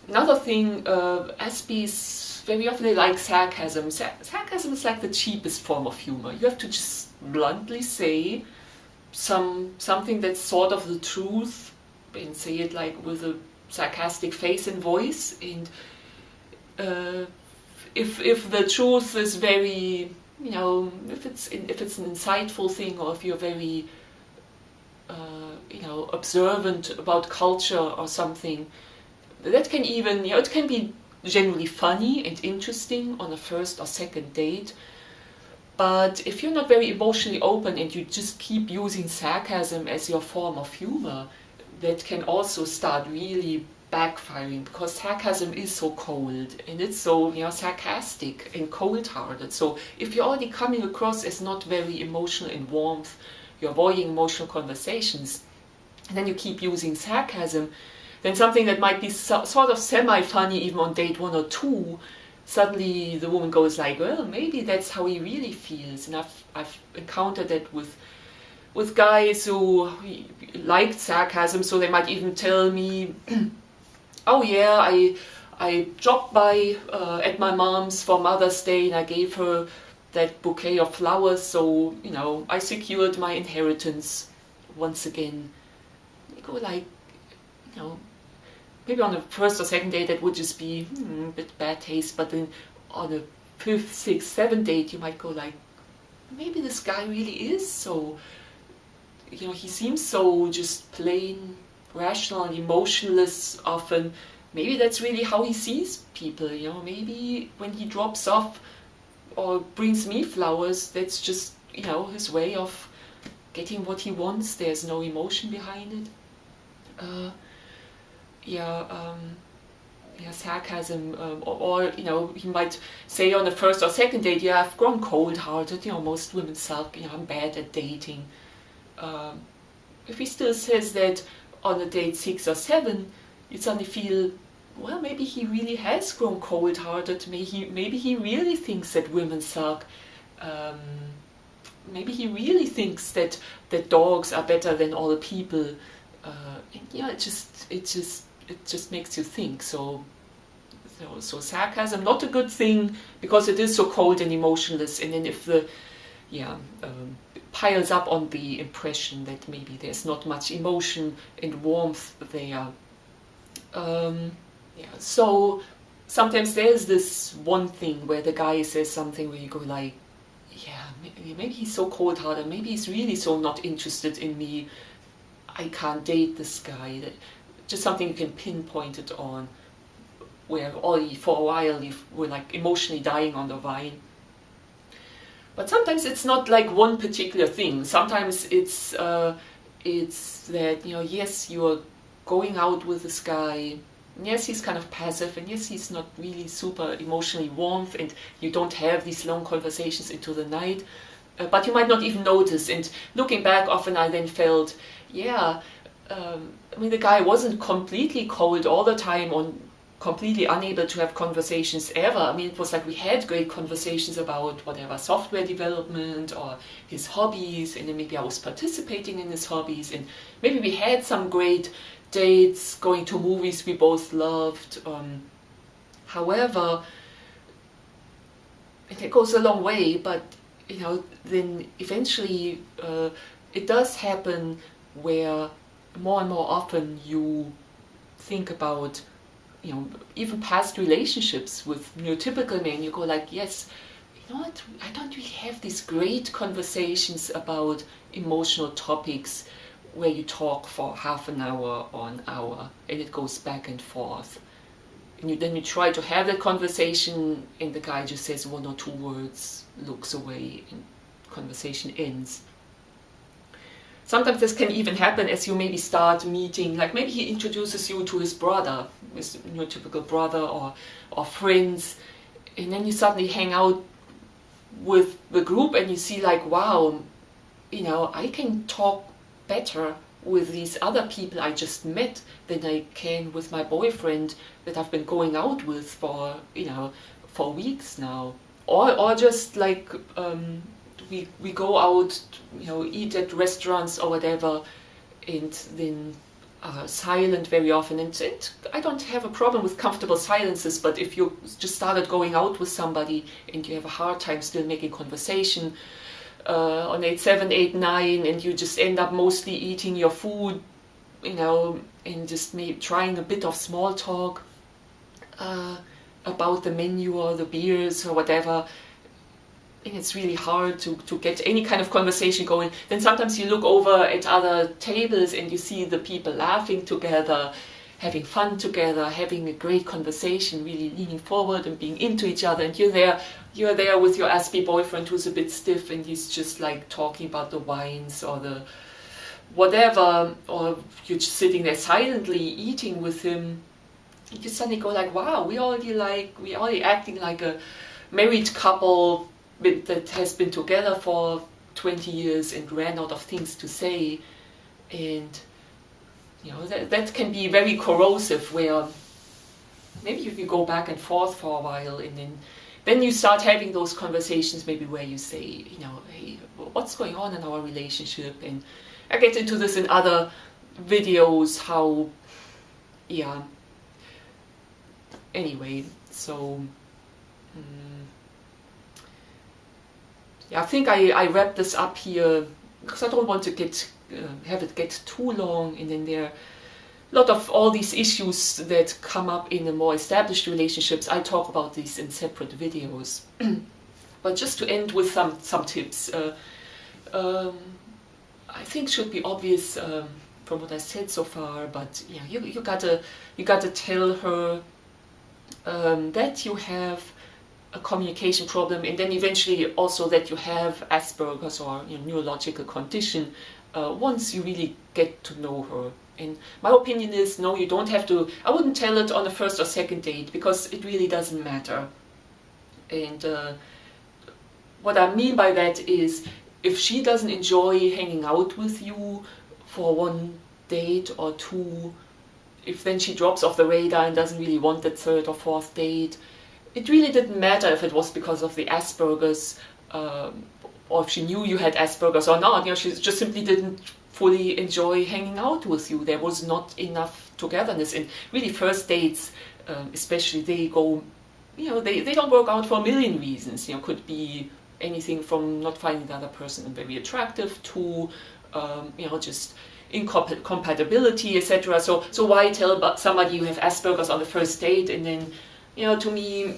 Another thing, Aspies very often they like sarcasm. Sarcasm is like the cheapest form of humor. You have to just bluntly say something that's sort of the truth, and say it like with a sarcastic face and voice. And if the truth is very, if it's an insightful thing, or if you're very observant about culture or something, that can even, it can be generally funny and interesting on a first or second date. But if you're not very emotionally open and you just keep using sarcasm as your form of humor, that can also start really backfiring, because sarcasm is so cold and it's so sarcastic and cold-hearted. So if you're already coming across as not very emotional and warmth, you're avoiding emotional conversations, and then you keep using sarcasm, then something that might be sort of semi-funny even on date 1 or 2, suddenly the woman goes like, well, maybe that's how he really feels. And I've encountered that with guys who liked sarcasm, so they might even tell me, oh yeah, I dropped by at my mom's for Mother's Day and I gave her that bouquet of flowers, so I secured my inheritance once again. You go like, maybe on the first or second date that would just be a bit bad taste, but then on the 5th, 6th, 7th date you might go like, maybe this guy really is so, he seems so just plain rational and emotionless often. Maybe that's really how he sees people, maybe when he drops off or brings me flowers, that's just, his way of getting what he wants. There's no emotion behind it. Sarcasm, or he might say on the first or second date, yeah, I've grown cold-hearted, most women sulk, I'm bad at dating. If he still says that on a date 6 or 7, you suddenly feel, well, maybe he really has grown cold-hearted, maybe he really thinks that women sulk, maybe he really thinks that dogs are better than all the people. It just makes you think. So sarcasm, not a good thing, because it is so cold and emotionless. And then if the piles up on the impression that maybe there's not much emotion and warmth there. So sometimes there's this one thing where the guy says something where you go like, maybe he's so cold-hearted, maybe he's really so not interested in me, I can't date this guy. Just something you can pinpoint it on, where for a while you were like emotionally dying on the vine. But sometimes it's not like one particular thing. Sometimes it's that, yes, you're going out with this guy, yes, he's kind of passive, and yes, he's not really super emotionally warm, and you don't have these long conversations into the night, but you might not even notice. And looking back, often I then felt, the guy wasn't completely cold all the time, or completely unable to have conversations ever. It was like we had great conversations about whatever, software development or his hobbies, and then maybe I was participating in his hobbies, and maybe we had some great dates, going to movies we both loved. However, and it goes a long way, but then eventually it does happen where more and more often you think about even past relationships with neurotypical men. You go like, yes, what, I don't really have these great conversations about emotional topics where you talk for half an hour or an hour and it goes back and forth, and then you try to have that conversation and the guy just says 1 or 2 words, looks away, and conversation ends. Sometimes this can even happen as you maybe start meeting, like maybe he introduces you to his brother, his neurotypical brother or friends, and then you suddenly hang out with the group and you see like, wow, I can talk better with these other people I just met than I can with my boyfriend that I've been going out with for weeks now. Or just like we go out, eat at restaurants or whatever, and then silent very often, and I don't have a problem with comfortable silences, but if you just started going out with somebody and you have a hard time still making conversation on 8, 7, 8, 9, and you just end up mostly eating your food, and just maybe trying a bit of small talk about the menu or the beers or whatever, and it's really hard to get any kind of conversation going, then sometimes you look over at other tables and you see the people laughing together, having fun together, having a great conversation, really leaning forward and being into each other, and you're there with your Aspie boyfriend who's a bit stiff and he's just like talking about the wines or the whatever, or you're just sitting there silently eating with him, and you suddenly go like, wow, we already acting like a married couple that has been together for 20 years and ran out of things to say. And that can be very corrosive, where maybe if you go back and forth for a while, and then you start having those conversations maybe where you say, hey, what's going on in our relationship? And I get into this in other videos, how, anyway, so I think I wrap this up here because I don't want to have it get too long, and then there are a lot of all these issues that come up in the more established relationships. I talk about these in separate videos. But just to end with some tips, I think should be obvious from what I said so far, but you gotta tell her that you have a communication problem, and then eventually also that you have Asperger's or neurological condition once you really get to know her. And my opinion is, no, you don't have to. I wouldn't tell it on the first or second date, because it really doesn't matter. And what I mean by that is, if she doesn't enjoy hanging out with you for one date or two, if then she drops off the radar and doesn't really want that third or fourth date, it really didn't matter if it was because of the Asperger's, or if she knew you had Asperger's or not. She just simply didn't fully enjoy hanging out with you. There was not enough togetherness. And really, first dates, especially, they go, they don't work out for a million reasons. Could be anything from not finding the other person very attractive to, just incompatibility, etc. So why tell somebody you have Asperger's on the first date? And then, to me,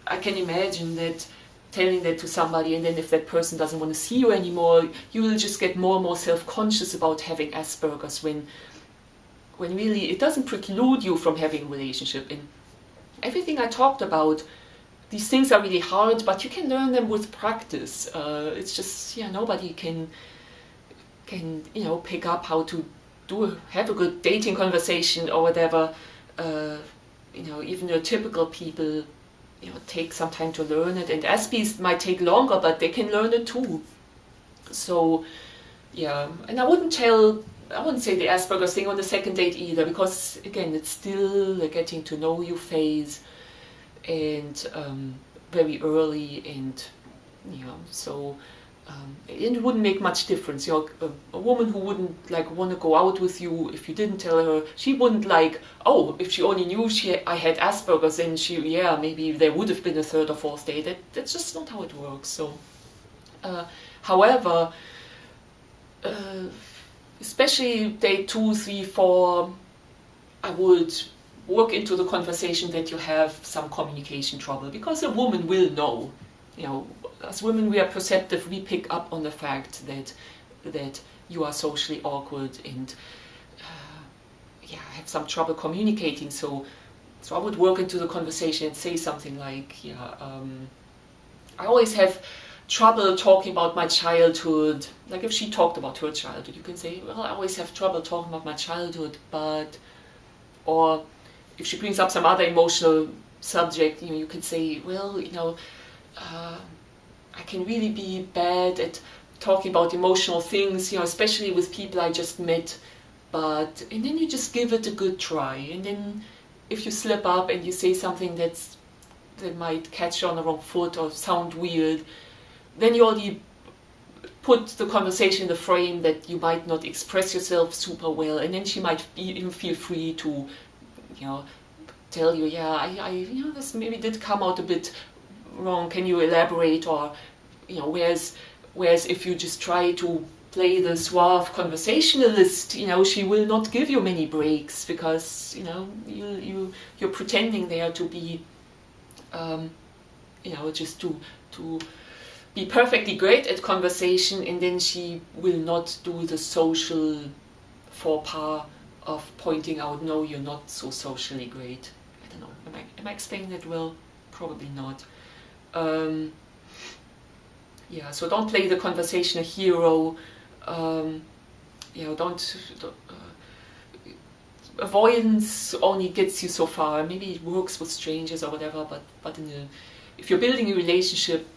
I can imagine that telling that to somebody, and then if that person doesn't want to see you anymore, you will just get more and more self-conscious about having Asperger's, when really it doesn't preclude you from having a relationship. And everything I talked about, these things are really hard, but you can learn them with practice. It's just, nobody can pick up how to have a good dating conversation or whatever. Even your typical people, take some time to learn it, and Aspies might take longer, but they can learn it too. So, and I wouldn't say the Asperger's thing on the second date either, because again, it's still a getting to know you phase, and very early, and so it wouldn't make much difference. A woman who wouldn't want to go out with you if you didn't tell her, she wouldn't if she only knew I had Asperger's, then maybe there would have been a third or fourth date. That's just not how it works. So, however, especially day 2, 3, 4, I would work into the conversation that you have some communication trouble, because a woman will know. As women, we are perceptive. We pick up on the fact that you are socially awkward and have some trouble communicating. So I would work into the conversation and say something like, I always have trouble talking about my childhood. Like if she talked about her childhood, you can say, well, I always have trouble talking about my childhood, or if she brings up some other emotional subject, you can say, well, I can really be bad at talking about emotional things, especially with people I just met, and then you just give it a good try. And then if you slip up and you say something that might catch you on the wrong foot or sound weird, then you already put the conversation in the frame that you might not express yourself super well, and then she might even feel free to, you know, tell you, yeah, I you know, this maybe did come out a bit wrong. Can you elaborate? Or, you know, whereas if you just try to play the suave conversationalist, you know, she will not give you many breaks, because, you know, you're pretending there to be, you know, just to be perfectly great at conversation, and then she will not do the social faux pas of pointing out, no, you're not so socially great. I don't know, am I explaining that well? Probably not. Yeah, so don't play the conversational hero. You know, don't avoidance only gets you so far. Maybe it works with strangers or whatever, but if you're building a relationship,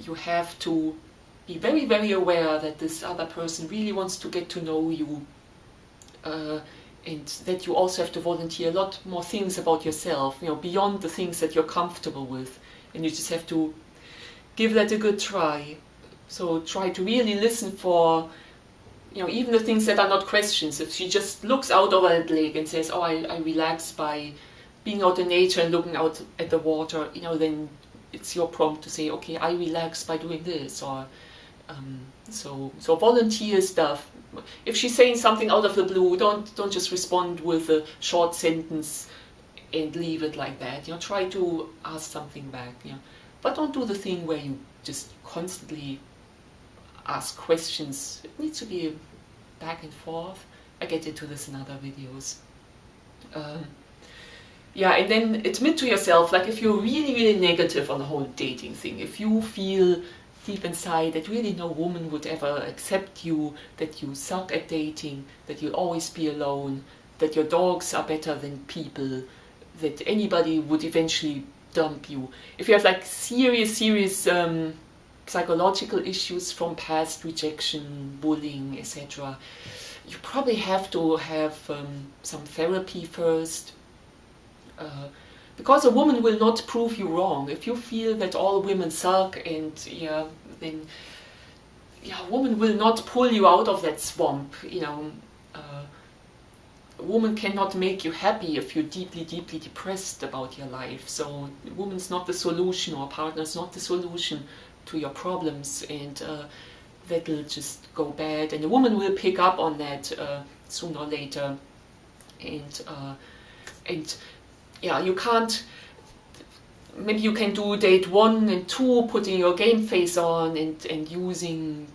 you have to be very, very aware that this other person really wants to get to know you, and that you also have to volunteer a lot more things about yourself, you know, beyond the things that you're comfortable with, and you just have to give that a good try. So try to really listen for, you know, even the things that are not questions. If she just looks out over that lake and says, oh, I relax by being out in nature and looking out at the water, you know, then it's your prompt to say, okay, I relax by doing this. Or so volunteer stuff. If she's saying something out of the blue, don't just respond with a short sentence and leave it like that. You know, try to ask something back. You know, but don't do the thing where you just constantly ask questions. It needs to be back and forth. I get into this in other videos. Yeah, and then admit to yourself, like if you're really, really negative on the whole dating thing, if you feel deep inside that really no woman would ever accept you, that you suck at dating, that you'll always be alone, that your dogs are better than people, that anybody would eventually dump you. If you have like serious psychological issues from past rejection, bullying, etc., you probably have to have some therapy first. Because a woman will not prove you wrong. If you feel that all women suck, and yeah, then yeah, a woman will not pull you out of that swamp. You know, a woman cannot make you happy if you're deeply, deeply depressed about your life. So, a woman's not the solution, or a partner's not the solution to your problems, and that'll just go bad. And a woman will pick up on that sooner or later, and yeah, you can't, maybe you can do date 1 and 2, putting your game face on and using,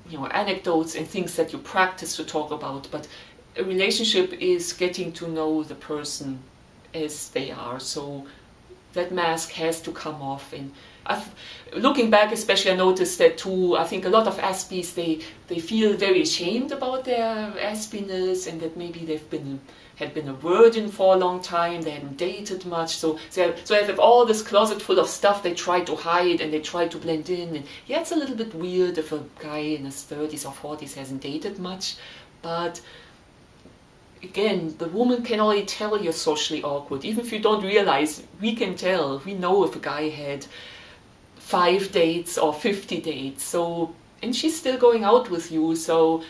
you know, anecdotes and things that you practice to talk about, but a relationship is getting to know the person as they are, so that mask has to come off. And looking back especially, I noticed that too. I think a lot of Aspies, they feel very ashamed about their Aspiness, and that maybe had been a virgin for a long time, they hadn't dated much, so they have all this closet full of stuff they try to hide, and they try to blend in. And yeah, it's a little bit weird if a guy in his 30s or 40s hasn't dated much, but again, the woman can already tell you're socially awkward. Even if you don't realize, we can tell. We know if a guy had 5 dates or 50 dates. So, and she's still going out with you. So,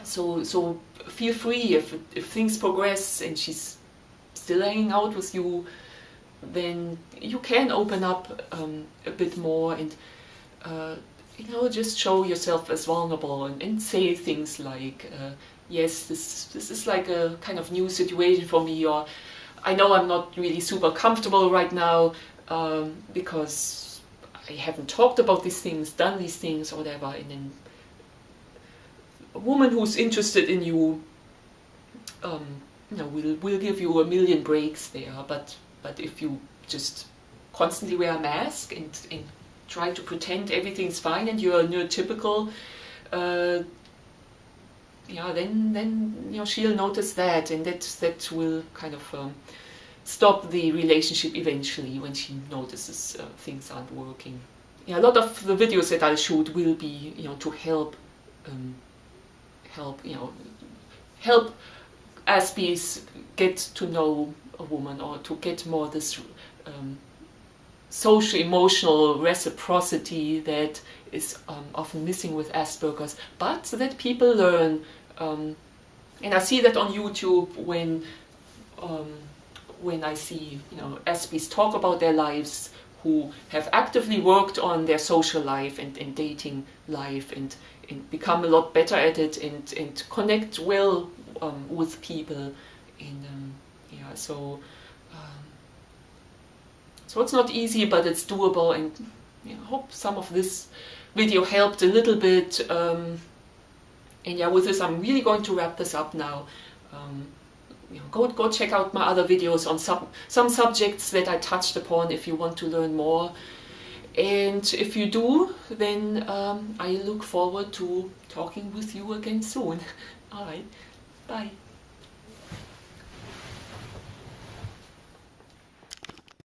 so feel free if things progress and she's still hanging out with you, then you can open up a bit more and you know, just show yourself as vulnerable and say things like, yes, this is like a kind of new situation for me, or I know I'm not really super comfortable right now because I haven't talked about these things, done these things, or whatever. And then a woman who's interested in you, you know, will give you a million breaks there. But if you just constantly wear a mask and try to pretend everything's fine and you're neurotypical, yeah, then you know, she'll notice that, and that will kind of stop the relationship eventually when she notices things aren't working. Yeah, a lot of the videos that I'll shoot will be, you know, to help Aspies get to know a woman, or to get more this social emotional reciprocity that is often missing with Asperger's, but that people learn. And I see that on YouTube when I see, you know, Aspies talk about their lives, who have actively worked on their social life and dating life and become a lot better at it and connect well with people. And yeah, so it's not easy, but it's doable. And I hope some of this video helped a little bit. And yeah, with this, I'm really going to wrap this up now. Go check out my other videos on some subjects that I touched upon if you want to learn more. And if you do, then I look forward to talking with you again soon. All right, bye.